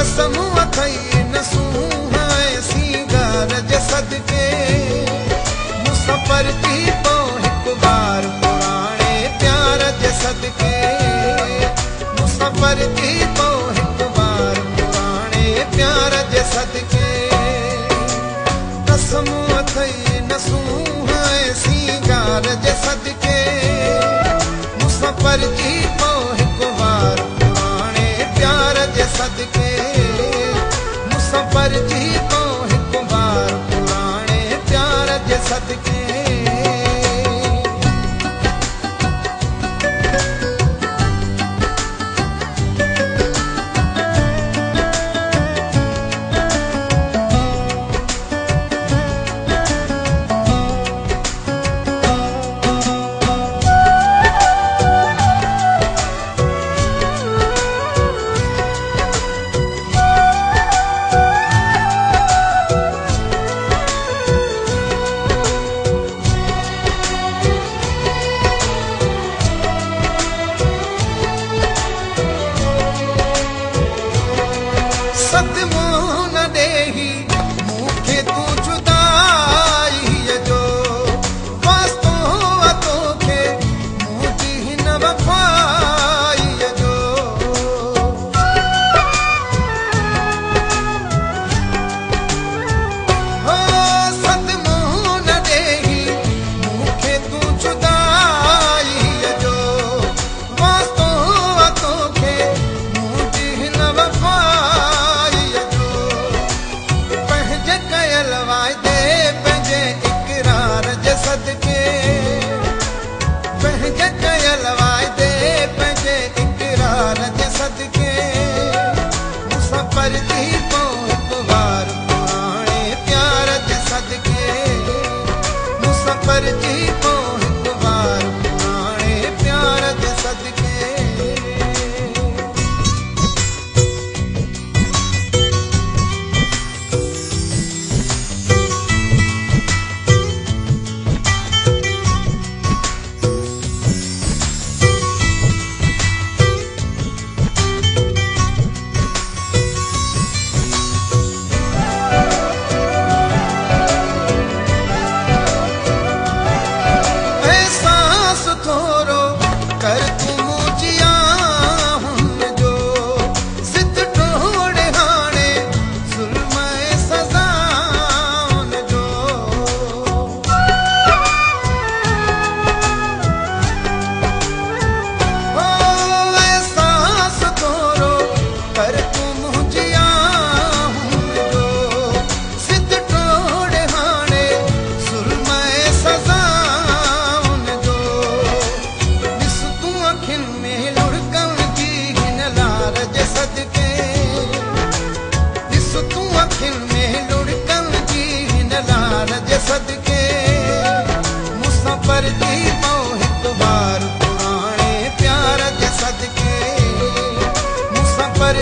कसम अथई नसूं है सींगार जे सदके मुसफ़र थी पो हिक बार पुराणे प्यार जे सदके मुसफ़र थी पो हिक बार पुराणे प्यार जे सदके कसम अथई नसूं है सींगार जे सदके मुसफ़र थी पो हिक बार पुराणे प्यार जे सदके मुसफ़र थी पो हिक बार पुराणे प्यार जे सदके सदमो न ॾेही मूंखे तूं जुदाईअ जो वास्तो तोखे मुंहिंजी हिन वफ़ाईअ जो हो सदमो न ॾेही मूंखे तूं जुदाईअ जो वास्तो तोखे मुंहिंजी हिन वफ़ाईअ कयल वाइदे पंहिंजे इक़रार जे सदके पंहिंजे कयल वाइदे पंहिंजे इक़रार जे सदके मुसफ़र थी पो हिक बार पुराणे प्यार जे सदके मुसफ़र थी पो हिक बार पुराणे प्यार जे सदके थोरो कर तूं मुंहिंजी आहुनि जो ज़िद टोड़े हाणे ज़ुल्म ऐं सज़ाउनि जो हो एहसास थोरो कर तूं मुंहिंजी आहुनि जो ज़िद टोड़े हाणे ज़ुल्म ऐं सज़ा अखियुनि में लुढ़कण जी हिन लार जे सदके ॾिस तूं अखियुनि में लुढ़कण जी हिन लार जे सदके मुसफ़र थी पो हिक बार पुराणे प्यार जे सदके मुसफ़र